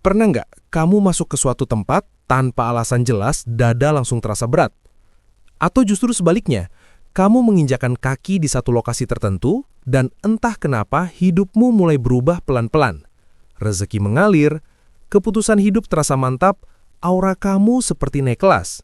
Pernah nggak kamu masuk ke suatu tempat tanpa alasan jelas, dada langsung terasa berat? Atau justru sebaliknya, kamu menginjakan kaki di satu lokasi tertentu dan entah kenapa hidupmu mulai berubah pelan-pelan. Rezeki mengalir, keputusan hidup terasa mantap, aura kamu seperti naik kelas.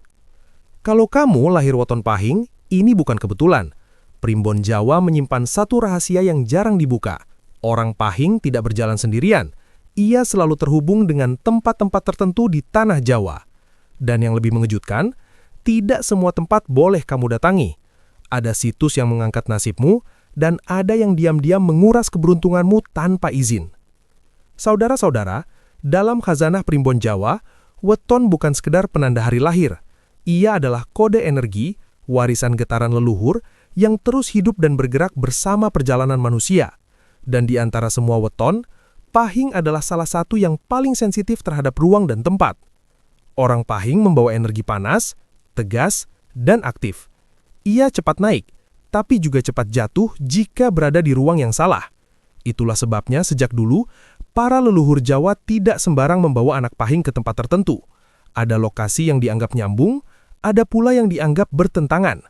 Kalau kamu lahir weton Pahing, ini bukan kebetulan. Primbon Jawa menyimpan satu rahasia yang jarang dibuka. Orang Pahing tidak berjalan sendirian. Ia selalu terhubung dengan tempat-tempat tertentu di tanah Jawa. Dan yang lebih mengejutkan, tidak semua tempat boleh kamu datangi. Ada situs yang mengangkat nasibmu, dan ada yang diam-diam menguras keberuntunganmu tanpa izin. Saudara-saudara, dalam khazanah Primbon Jawa, weton bukan sekedar penanda hari lahir. Ia adalah kode energi, warisan getaran leluhur, yang terus hidup dan bergerak bersama perjalanan manusia. Dan di antara semua weton, Pahing adalah salah satu yang paling sensitif terhadap ruang dan tempat. Orang Pahing membawa energi panas, tegas, dan aktif. Ia cepat naik, tapi juga cepat jatuh jika berada di ruang yang salah. Itulah sebabnya sejak dulu, para leluhur Jawa tidak sembarang membawa anak Pahing ke tempat tertentu. Ada lokasi yang dianggap nyambung, ada pula yang dianggap bertentangan.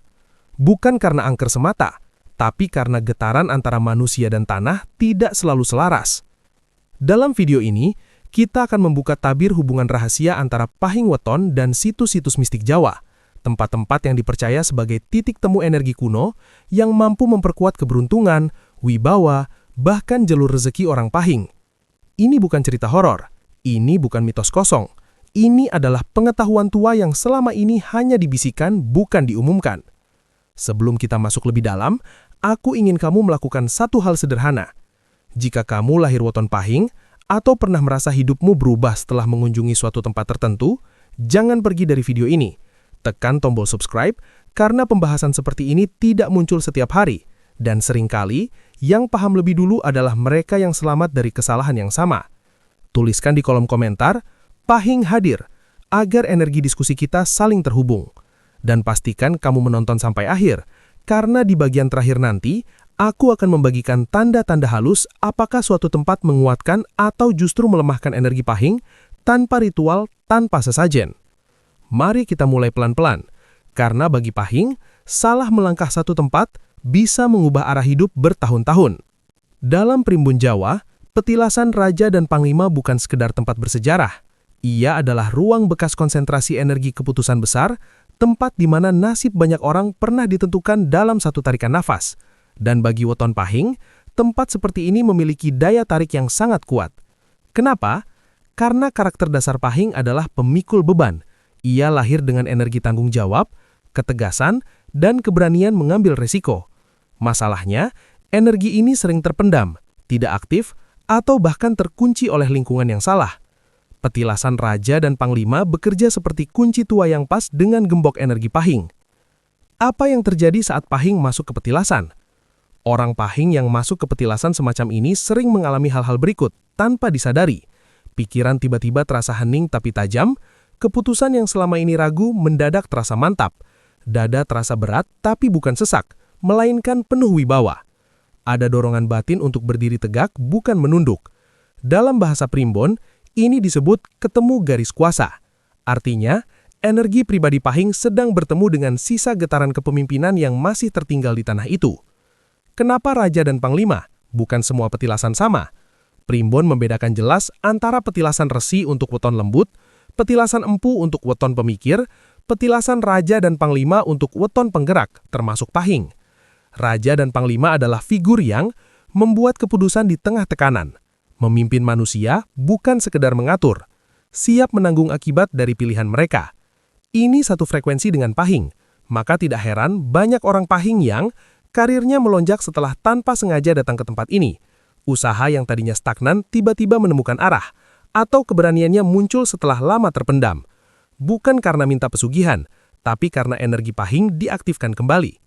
Bukan karena angker semata, tapi karena getaran antara manusia dan tanah tidak selalu selaras. Dalam video ini, kita akan membuka tabir hubungan rahasia antara Pahing Weton dan situs-situs mistik Jawa, tempat-tempat yang dipercaya sebagai titik temu energi kuno yang mampu memperkuat keberuntungan, wibawa, bahkan jalur rezeki orang Pahing. Ini bukan cerita horor, ini bukan mitos kosong, ini adalah pengetahuan tua yang selama ini hanya dibisikkan, bukan diumumkan. Sebelum kita masuk lebih dalam, aku ingin kamu melakukan satu hal sederhana. Jika kamu lahir weton Pahing, atau pernah merasa hidupmu berubah setelah mengunjungi suatu tempat tertentu, jangan pergi dari video ini. Tekan tombol subscribe, karena pembahasan seperti ini tidak muncul setiap hari. Dan seringkali, yang paham lebih dulu adalah mereka yang selamat dari kesalahan yang sama. Tuliskan di kolom komentar, Pahing hadir, agar energi diskusi kita saling terhubung. Dan pastikan kamu menonton sampai akhir, karena di bagian terakhir nanti, aku akan membagikan tanda-tanda halus apakah suatu tempat menguatkan atau justru melemahkan energi Pahing tanpa ritual, tanpa sesajen. Mari kita mulai pelan-pelan, karena bagi Pahing, salah melangkah satu tempat bisa mengubah arah hidup bertahun-tahun. Dalam Primbon Jawa, petilasan raja dan panglima bukan sekedar tempat bersejarah. Ia adalah ruang bekas konsentrasi energi keputusan besar, tempat di mana nasib banyak orang pernah ditentukan dalam satu tarikan nafas. Dan bagi weton Pahing, tempat seperti ini memiliki daya tarik yang sangat kuat. Kenapa? Karena karakter dasar Pahing adalah pemikul beban. Ia lahir dengan energi tanggung jawab, ketegasan, dan keberanian mengambil resiko. Masalahnya, energi ini sering terpendam, tidak aktif, atau bahkan terkunci oleh lingkungan yang salah. Petilasan raja dan panglima bekerja seperti kunci tua yang pas dengan gembok energi Pahing. Apa yang terjadi saat Pahing masuk ke petilasan? Orang Pahing yang masuk ke petilasan semacam ini sering mengalami hal-hal berikut tanpa disadari. Pikiran tiba-tiba terasa hening tapi tajam, keputusan yang selama ini ragu mendadak terasa mantap, dada terasa berat tapi bukan sesak, melainkan penuh wibawa. Ada dorongan batin untuk berdiri tegak, bukan menunduk. Dalam bahasa Primbon, ini disebut ketemu garis kuasa. Artinya, energi pribadi Pahing sedang bertemu dengan sisa getaran kepemimpinan yang masih tertinggal di tanah itu. Kenapa raja dan panglima? Bukan semua petilasan sama. Primbon membedakan jelas antara petilasan resi untuk weton lembut, petilasan empu untuk weton pemikir, petilasan raja dan panglima untuk weton penggerak, termasuk Pahing. Raja dan panglima adalah figur yang membuat keputusan di tengah tekanan. Memimpin manusia bukan sekedar mengatur, siap menanggung akibat dari pilihan mereka. Ini satu frekuensi dengan Pahing, maka tidak heran banyak orang Pahing yang karirnya melonjak setelah tanpa sengaja datang ke tempat ini. Usaha yang tadinya stagnan tiba-tiba menemukan arah, atau keberaniannya muncul setelah lama terpendam. Bukan karena minta pesugihan, tapi karena energi Pahing diaktifkan kembali.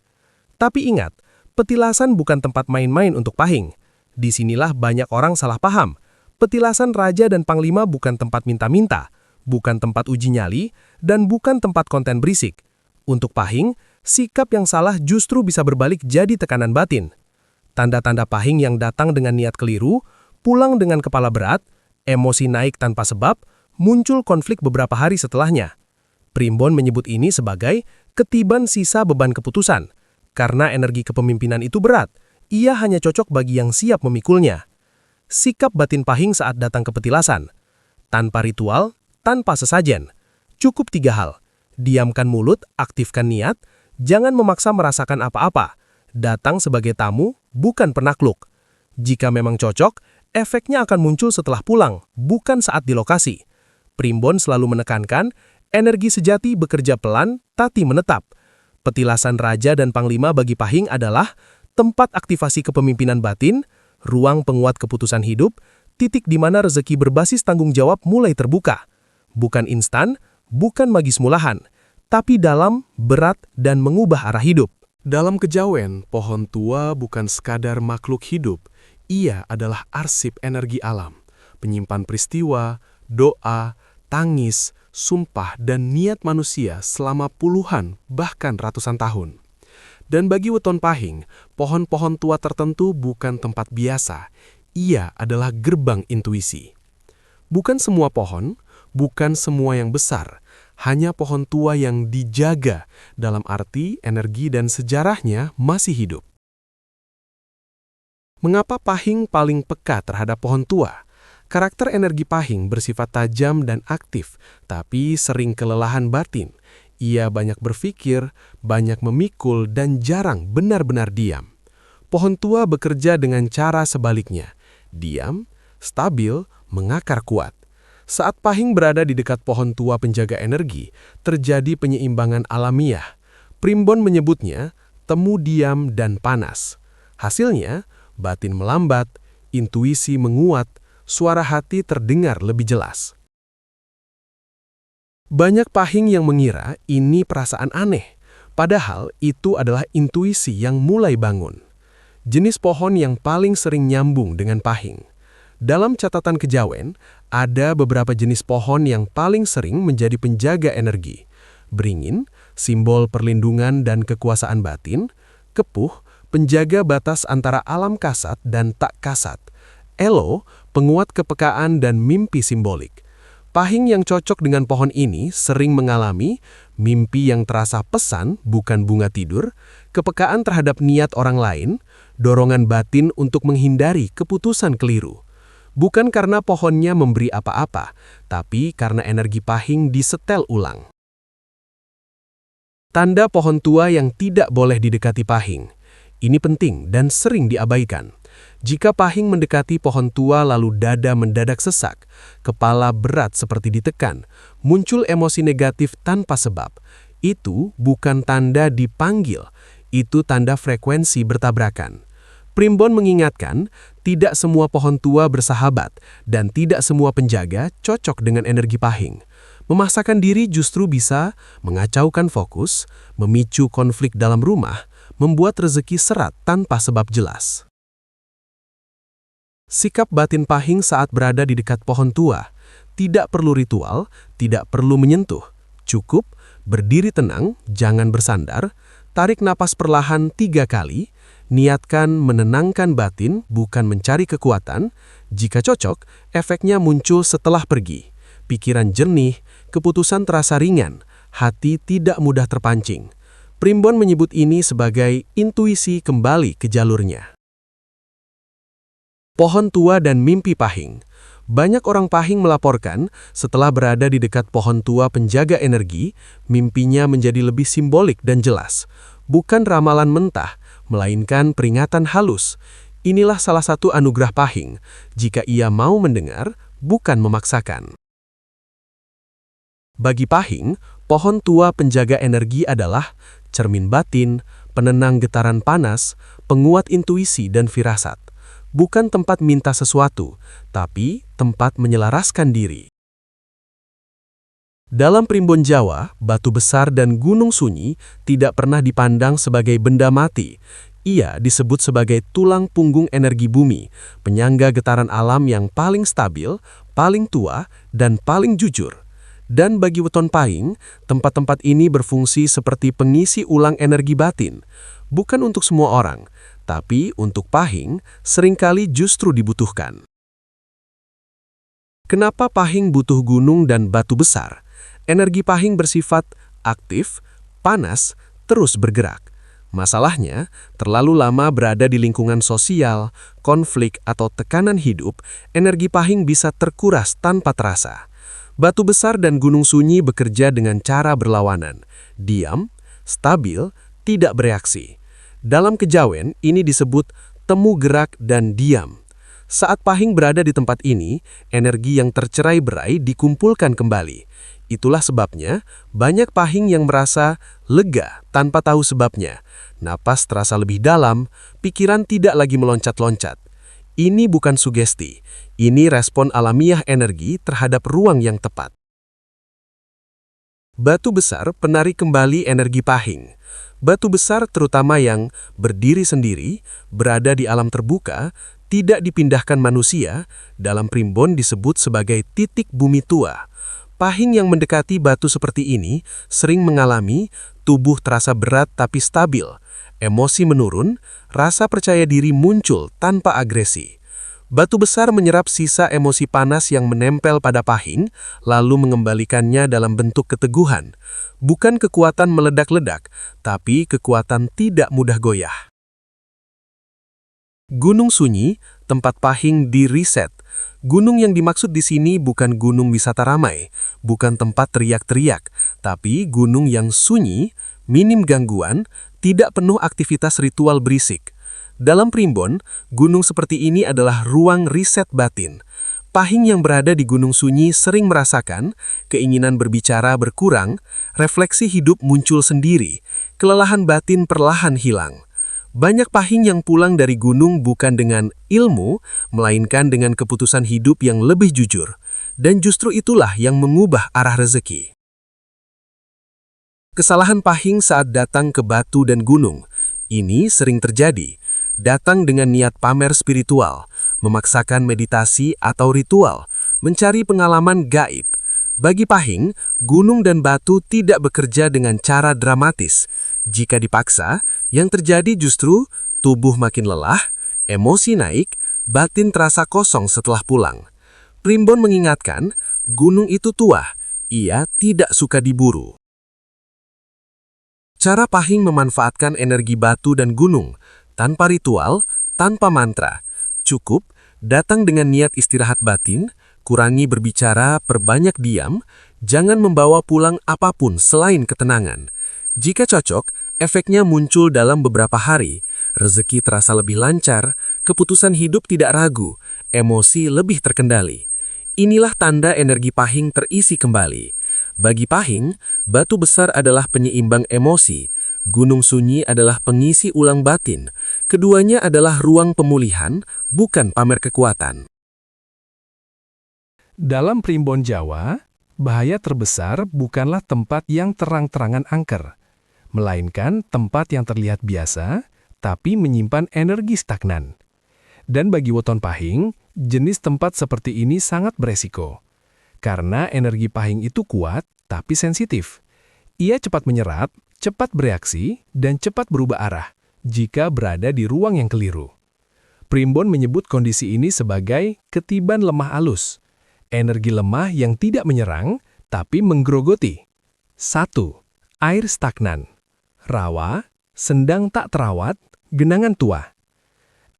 Tapi ingat, petilasan bukan tempat main-main untuk Pahing. Disinilah banyak orang salah paham. Petilasan raja dan panglima bukan tempat minta-minta, bukan tempat uji nyali, dan bukan tempat konten berisik. Untuk Pahing, sikap yang salah justru bisa berbalik jadi tekanan batin. Tanda-tanda Pahing yang datang dengan niat keliru, pulang dengan kepala berat, Emosi naik tanpa sebab, muncul konflik beberapa hari setelahnya. Primbon menyebut ini sebagai ketiban sisa beban keputusan. Karena energi kepemimpinan itu berat, ia hanya cocok bagi yang siap memikulnya. Sikap batin Pahing saat datang ke petilasan. Tanpa ritual, tanpa sesajen. Cukup 3 hal. Diamkan mulut, aktifkan niat, jangan memaksa merasakan apa-apa. Datang sebagai tamu, bukan penakluk. Jika memang cocok, efeknya akan muncul setelah pulang, bukan saat di lokasi. Primbon selalu menekankan, energi sejati bekerja pelan, tapi menetap. Petilasan Raja dan Panglima bagi Pahing adalah tempat aktivasi kepemimpinan batin, ruang penguat keputusan hidup, titik di mana rezeki berbasis tanggung jawab mulai terbuka. Bukan instan, bukan magis mulahan, tapi dalam, berat, dan mengubah arah hidup. Dalam kejawen, pohon tua bukan sekadar makhluk hidup. Ia adalah arsip energi alam, penyimpan peristiwa, doa, tangis, sumpah, dan niat manusia selama puluhan, bahkan ratusan tahun. Dan bagi Weton Pahing, pohon-pohon tua tertentu bukan tempat biasa. Ia adalah gerbang intuisi. Bukan semua pohon, bukan semua yang besar, hanya pohon tua yang dijaga dalam arti energi dan sejarahnya masih hidup. Mengapa Pahing paling peka terhadap pohon tua? Karakter energi Pahing bersifat tajam dan aktif, tapi sering kelelahan batin. Ia banyak berpikir, banyak memikul, dan jarang benar-benar diam. Pohon tua bekerja dengan cara sebaliknya. Diam, stabil, mengakar kuat. Saat Pahing berada di dekat pohon tua penjaga energi, terjadi penyeimbangan alamiah. Primbon menyebutnya temu diam dan panas. Hasilnya, batin melambat, intuisi menguat, suara hati terdengar lebih jelas. Banyak Pahing yang mengira ini perasaan aneh, padahal itu adalah intuisi yang mulai bangun. Jenis pohon yang paling sering nyambung dengan Pahing. Dalam catatan kejawen, ada beberapa jenis pohon yang paling sering menjadi penjaga energi. Beringin, simbol perlindungan dan kekuasaan batin. Kepuh, penjaga batas antara alam kasat dan tak kasat. Elo, penguat kepekaan dan mimpi simbolik. Pahing yang cocok dengan pohon ini sering mengalami mimpi yang terasa pesan, bukan bunga tidur, kepekaan terhadap niat orang lain, dorongan batin untuk menghindari keputusan keliru. Bukan karena pohonnya memberi apa-apa, tapi karena energi Pahing disetel ulang. Tanda pohon tua yang tidak boleh didekati Pahing. Ini penting dan sering diabaikan. Jika Pahing mendekati pohon tua lalu dada mendadak sesak, kepala berat seperti ditekan, muncul emosi negatif tanpa sebab, itu bukan tanda dipanggil, itu tanda frekuensi bertabrakan. Primbon mengingatkan, tidak semua pohon tua bersahabat dan tidak semua penjaga cocok dengan energi Pahing. Memaksakan diri justru bisa mengacaukan fokus, memicu konflik dalam rumah, membuat rezeki seret tanpa sebab jelas. Sikap batin Pahing saat berada di dekat pohon tua. Tidak perlu ritual, tidak perlu menyentuh. Cukup, berdiri tenang, jangan bersandar, tarik napas perlahan 3 kali, niatkan menenangkan batin, bukan mencari kekuatan. Jika cocok, efeknya muncul setelah pergi. Pikiran jernih, keputusan terasa ringan, hati tidak mudah terpancing. Primbon menyebut ini sebagai intuisi kembali ke jalurnya. Pohon tua dan mimpi Pahing. Banyak orang Pahing melaporkan setelah berada di dekat pohon tua penjaga energi, mimpinya menjadi lebih simbolik dan jelas. Bukan ramalan mentah, melainkan peringatan halus. Inilah salah satu anugerah Pahing, jika ia mau mendengar, bukan memaksakan. Bagi Pahing, pohon tua penjaga energi adalah cermin batin, penenang getaran panas, penguat intuisi dan firasat. Bukan tempat minta sesuatu, tapi tempat menyelaraskan diri. Dalam Primbon Jawa, batu besar dan gunung sunyi tidak pernah dipandang sebagai benda mati. Ia disebut sebagai tulang punggung energi bumi, penyangga getaran alam yang paling stabil, paling tua, dan paling jujur. Dan bagi Weton Pahing, tempat-tempat ini berfungsi seperti pengisi ulang energi batin. Bukan untuk semua orang, tapi untuk Pahing seringkali justru dibutuhkan. Kenapa Pahing butuh gunung dan batu besar? Energi Pahing bersifat aktif, panas, terus bergerak. Masalahnya, terlalu lama berada di lingkungan sosial, konflik, atau tekanan hidup, energi Pahing bisa terkuras tanpa terasa. Batu besar dan gunung sunyi bekerja dengan cara berlawanan, diam, stabil, tidak bereaksi. Dalam kejawen, ini disebut temu gerak dan diam. Saat Pahing berada di tempat ini, energi yang tercerai-berai dikumpulkan kembali. Itulah sebabnya banyak Pahing yang merasa lega tanpa tahu sebabnya. Napas terasa lebih dalam, pikiran tidak lagi meloncat-loncat. Ini bukan sugesti, ini respon alamiah energi terhadap ruang yang tepat. Batu besar penarik kembali energi Pahing. Batu besar terutama yang berdiri sendiri, berada di alam terbuka, tidak dipindahkan manusia, dalam primbon disebut sebagai titik bumi tua. Pahing yang mendekati batu seperti ini sering mengalami tubuh terasa berat tapi stabil, emosi menurun, rasa percaya diri muncul tanpa agresi. Batu besar menyerap sisa emosi panas yang menempel pada Pahing, lalu mengembalikannya dalam bentuk keteguhan. Bukan kekuatan meledak-ledak, tapi kekuatan tidak mudah goyah. Gunung Sunyi, tempat Pahing di-reset. Gunung yang dimaksud di sini bukan gunung wisata ramai, bukan tempat teriak-teriak, tapi gunung yang sunyi, minim gangguan, tidak penuh aktivitas ritual berisik. Dalam primbon, gunung seperti ini adalah ruang riset batin. Pahing yang berada di Gunung Sunyi sering merasakan keinginan berbicara berkurang, refleksi hidup muncul sendiri, kelelahan batin perlahan hilang. Banyak Pahing yang pulang dari gunung bukan dengan ilmu, melainkan dengan keputusan hidup yang lebih jujur. Dan justru itulah yang mengubah arah rezeki. Kesalahan Pahing saat datang ke batu dan gunung. Ini sering terjadi. Datang dengan niat pamer spiritual, memaksakan meditasi atau ritual, mencari pengalaman gaib. Bagi Pahing, gunung dan batu tidak bekerja dengan cara dramatis. Jika dipaksa, yang terjadi justru tubuh makin lelah, emosi naik, batin terasa kosong setelah pulang. Primbon mengingatkan, gunung itu tua, ia tidak suka diburu. Cara Pahing memanfaatkan energi batu dan gunung, tanpa ritual, tanpa mantra. Cukup, datang dengan niat istirahat batin, kurangi berbicara, perbanyak diam, jangan membawa pulang apapun selain ketenangan. Jika cocok, efeknya muncul dalam beberapa hari. Rezeki terasa lebih lancar, keputusan hidup tidak ragu, emosi lebih terkendali. Inilah tanda energi Pahing terisi kembali. Bagi Pahing, batu besar adalah penyeimbang emosi, Gunung Sunyi adalah pengisi ulang batin. Keduanya adalah ruang pemulihan, bukan pamer kekuatan. Dalam primbon Jawa, bahaya terbesar bukanlah tempat yang terang-terangan angker, melainkan tempat yang terlihat biasa, tapi menyimpan energi stagnan. Dan bagi weton Pahing, jenis tempat seperti ini sangat beresiko. Karena energi Pahing itu kuat, tapi sensitif. Ia cepat menyerap, cepat bereaksi, dan cepat berubah arah jika berada di ruang yang keliru. Primbon menyebut kondisi ini sebagai ketiban lemah alus. Energi lemah yang tidak menyerang, tapi menggerogoti. 1. Air stagnan. Rawa, sendang tak terawat, genangan tua.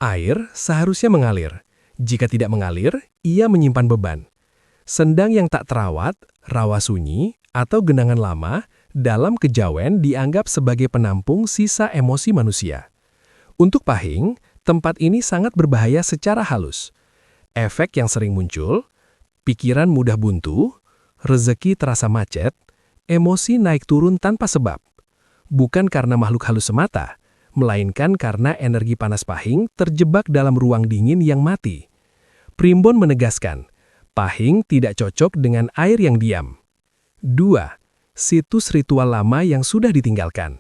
Air seharusnya mengalir. Jika tidak mengalir, ia menyimpan beban. Sendang yang tak terawat, rawa sunyi, atau genangan lama, dalam kejawen dianggap sebagai penampung sisa emosi manusia. Untuk Pahing, tempat ini sangat berbahaya secara halus. Efek yang sering muncul, pikiran mudah buntu, rezeki terasa macet, emosi naik turun tanpa sebab. Bukan karena makhluk halus semata, melainkan karena energi panas Pahing terjebak dalam ruang dingin yang mati. Primbon menegaskan, Pahing tidak cocok dengan air yang diam. 2. Situs ritual lama yang sudah ditinggalkan.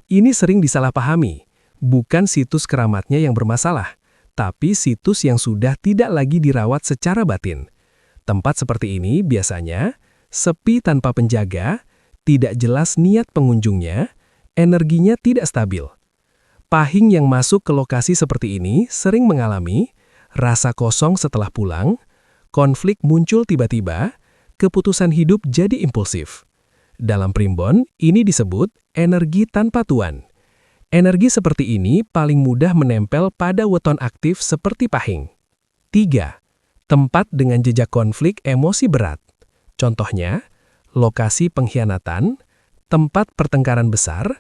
Ini sering disalahpahami, bukan situs keramatnya yang bermasalah, tapi situs yang sudah tidak lagi dirawat secara batin. Tempat seperti ini biasanya sepi tanpa penjaga, tidak jelas niat pengunjungnya, energinya tidak stabil. Pahing yang masuk ke lokasi seperti ini sering mengalami rasa kosong setelah pulang, Konflik muncul tiba-tiba, keputusan hidup jadi impulsif. Dalam primbon, ini disebut energi tanpa tuan. Energi seperti ini paling mudah menempel pada weton aktif seperti pahing. 3. Tempat dengan jejak konflik emosi berat. Contohnya, lokasi pengkhianatan, tempat pertengkaran besar,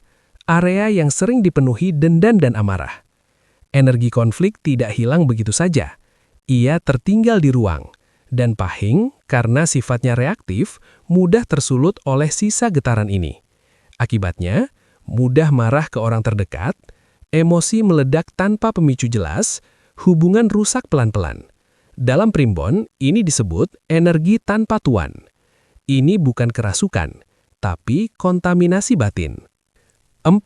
area yang sering dipenuhi dendam dan amarah. Energi konflik tidak hilang begitu saja. Ia tertinggal di ruang, dan pahing, karena sifatnya reaktif, mudah tersulut oleh sisa getaran ini. Akibatnya, mudah marah ke orang terdekat, emosi meledak tanpa pemicu jelas, hubungan rusak pelan-pelan. Dalam primbon, ini disebut energi tanpa tuan. Ini bukan kerasukan, tapi kontaminasi batin. 4.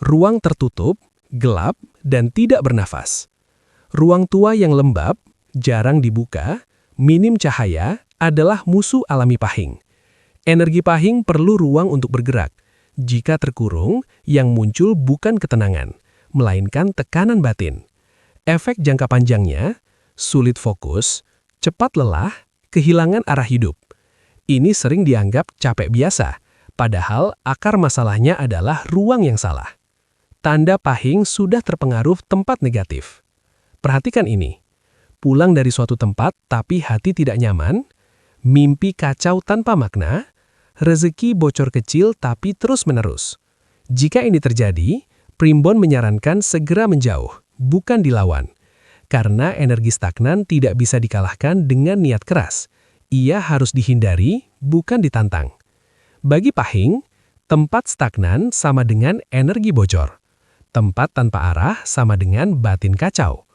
Ruang tertutup, gelap, dan tidak bernafas. Ruang tua yang lembab, jarang dibuka, minim cahaya, adalah musuh alami pahing. Energi pahing perlu ruang untuk bergerak. Jika terkurung, yang muncul bukan ketenangan, melainkan tekanan batin. Efek jangka panjangnya, sulit fokus, cepat lelah, kehilangan arah hidup. Ini sering dianggap capek biasa, padahal akar masalahnya adalah ruang yang salah. Tanda pahing sudah terpengaruh tempat negatif. Perhatikan ini. Pulang dari suatu tempat tapi hati tidak nyaman, mimpi kacau tanpa makna, rezeki bocor kecil tapi terus-menerus. Jika ini terjadi, primbon menyarankan segera menjauh, bukan dilawan. Karena energi stagnan tidak bisa dikalahkan dengan niat keras. Ia harus dihindari, bukan ditantang. Bagi pahing, tempat stagnan sama dengan energi bocor. Tempat tanpa arah sama dengan batin kacau.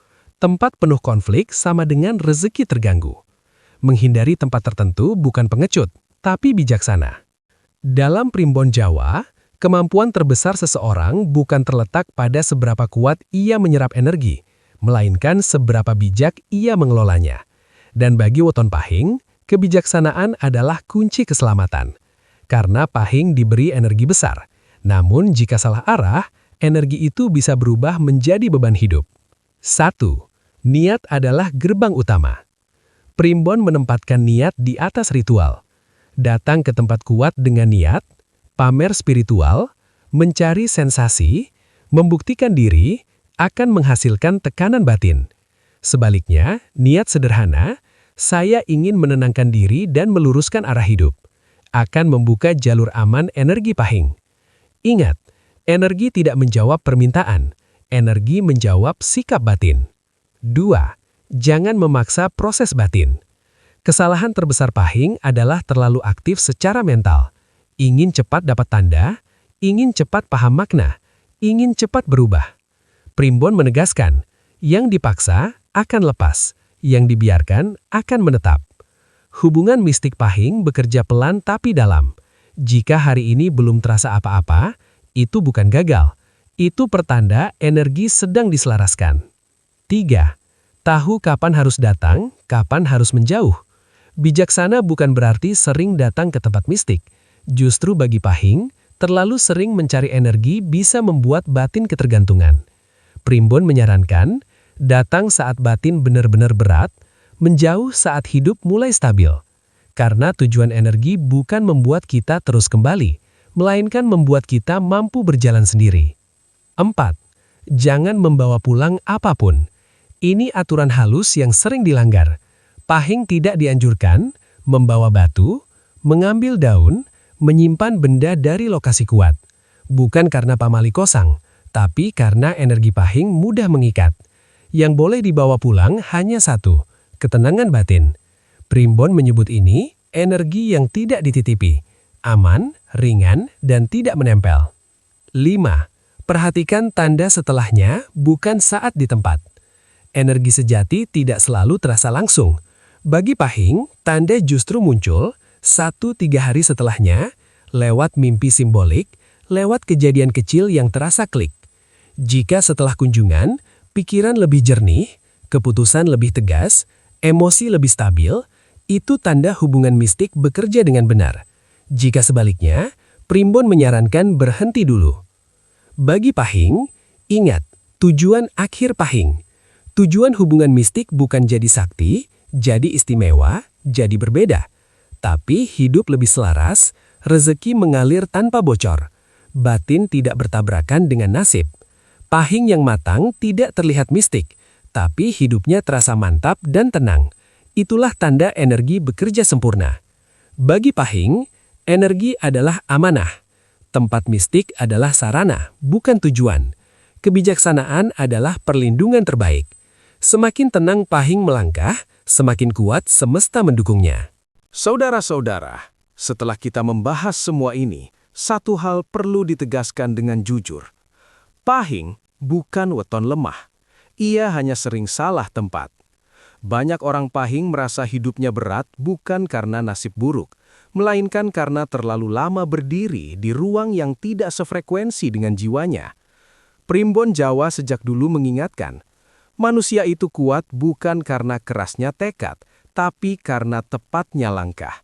Tempat penuh konflik sama dengan rezeki terganggu. Menghindari tempat tertentu bukan pengecut, tapi bijaksana. Dalam primbon Jawa, kemampuan terbesar seseorang bukan terletak pada seberapa kuat ia menyerap energi, melainkan seberapa bijak ia mengelolanya. Dan bagi weton pahing, kebijaksanaan adalah kunci keselamatan. Karena pahing diberi energi besar. Namun jika salah arah, energi itu bisa berubah menjadi beban hidup. 1. Niat adalah gerbang utama. Primbon menempatkan niat di atas ritual. Datang ke tempat kuat dengan niat, pamer spiritual, mencari sensasi, membuktikan diri, akan menghasilkan tekanan batin. Sebaliknya, niat sederhana, saya ingin menenangkan diri dan meluruskan arah hidup, akan membuka jalur aman energi pahing. Ingat, energi tidak menjawab permintaan, energi menjawab sikap batin. 2. Jangan memaksa proses batin. Kesalahan terbesar pahing adalah terlalu aktif secara mental. Ingin cepat dapat tanda, ingin cepat paham makna, ingin cepat berubah. Primbon menegaskan, yang dipaksa akan lepas, yang dibiarkan akan menetap. Hubungan mistik pahing bekerja pelan tapi dalam. Jika hari ini belum terasa apa-apa, itu bukan gagal. Itu pertanda energi sedang diselaraskan. 3. Tahu kapan harus datang, kapan harus menjauh. Bijaksana bukan berarti sering datang ke tempat mistik. Justru bagi pahing, terlalu sering mencari energi bisa membuat batin ketergantungan. Primbon menyarankan, datang saat batin benar-benar berat, menjauh saat hidup mulai stabil. Karena tujuan energi bukan membuat kita terus kembali, melainkan membuat kita mampu berjalan sendiri. 4. Jangan membawa pulang apapun. Ini aturan halus yang sering dilanggar. Pahing tidak dianjurkan membawa batu, mengambil daun, menyimpan benda dari lokasi kuat. Bukan karena pamali kosong, tapi karena energi pahing mudah mengikat. Yang boleh dibawa pulang hanya satu, ketenangan batin. Primbon menyebut ini energi yang tidak dititipi, aman, ringan, dan tidak menempel. 5. Perhatikan tanda setelahnya, bukan saat di tempat. Energi sejati tidak selalu terasa langsung. Bagi pahing, tanda justru muncul 1-3 hari setelahnya, lewat mimpi simbolik, lewat kejadian kecil yang terasa klik. Jika setelah kunjungan, pikiran lebih jernih, keputusan lebih tegas, emosi lebih stabil, itu tanda hubungan mistik bekerja dengan benar. Jika sebaliknya, primbon menyarankan berhenti dulu. Bagi pahing, ingat, tujuan akhir pahing. Tujuan hubungan mistik bukan jadi sakti, Jadi istimewa, jadi berbeda. Tapi hidup lebih selaras, rezeki mengalir tanpa bocor. Batin tidak bertabrakan dengan nasib. Pahing yang matang tidak terlihat mistik, tapi hidupnya terasa mantap dan tenang. Itulah tanda energi bekerja sempurna. Bagi Pahing, energi adalah amanah. Tempat mistik adalah sarana, bukan tujuan. Kebijaksanaan adalah perlindungan terbaik. Semakin tenang Pahing melangkah, semakin kuat semesta mendukungnya. Saudara-saudara, setelah kita membahas semua ini, satu hal perlu ditegaskan dengan jujur. Pahing bukan weton lemah. Ia hanya sering salah tempat. Banyak orang Pahing merasa hidupnya berat bukan karena nasib buruk, melainkan karena terlalu lama berdiri di ruang yang tidak sefrekuensi dengan jiwanya. Primbon Jawa sejak dulu mengingatkan, manusia itu kuat bukan karena kerasnya tekad, tapi karena tepatnya langkah.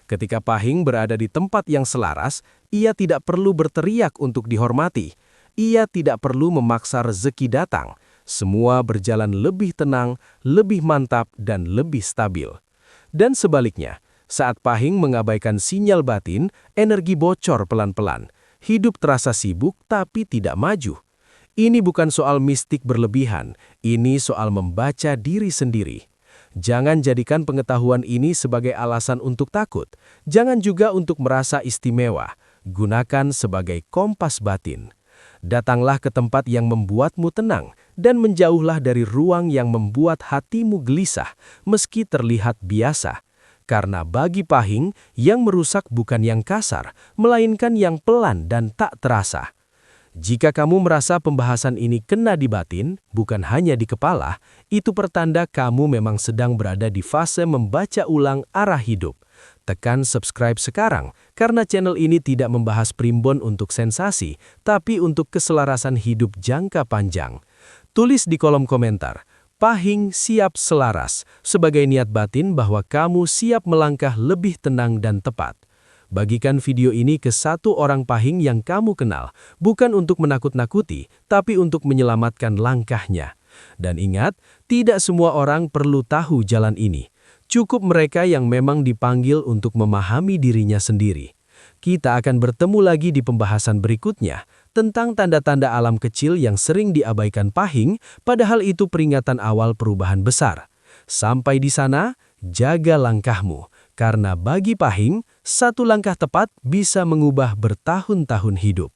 Ketika Pahing berada di tempat yang selaras, ia tidak perlu berteriak untuk dihormati. Ia tidak perlu memaksa rezeki datang. Semua berjalan lebih tenang, lebih mantap, dan lebih stabil. Dan sebaliknya, saat Pahing mengabaikan sinyal batin, energi bocor pelan-pelan. Hidup terasa sibuk tapi tidak maju. Ini bukan soal mistik berlebihan, ini soal membaca diri sendiri. Jangan jadikan pengetahuan ini sebagai alasan untuk takut. Jangan juga untuk merasa istimewa. Gunakan sebagai kompas batin. Datanglah ke tempat yang membuatmu tenang, dan menjauhlah dari ruang yang membuat hatimu gelisah, meski terlihat biasa. Karena bagi Pahing, yang merusak bukan yang kasar, melainkan yang pelan dan tak terasa. Jika kamu merasa pembahasan ini kena di batin, bukan hanya di kepala, itu pertanda kamu memang sedang berada di fase membaca ulang arah hidup. Tekan subscribe sekarang, karena channel ini tidak membahas primbon untuk sensasi, tapi untuk keselarasan hidup jangka panjang. Tulis di kolom komentar, Pahing siap selaras, sebagai niat batin bahwa kamu siap melangkah lebih tenang dan tepat. Bagikan video ini ke satu orang Pahing yang kamu kenal, bukan untuk menakut-nakuti, tapi untuk menyelamatkan langkahnya. Dan ingat, tidak semua orang perlu tahu jalan ini. Cukup mereka yang memang dipanggil untuk memahami dirinya sendiri. Kita akan bertemu lagi di pembahasan berikutnya, tentang tanda-tanda alam kecil yang sering diabaikan Pahing, padahal itu peringatan awal perubahan besar. Sampai di sana, jaga langkahmu, karena bagi Pahing, satu langkah tepat bisa mengubah bertahun-tahun hidup.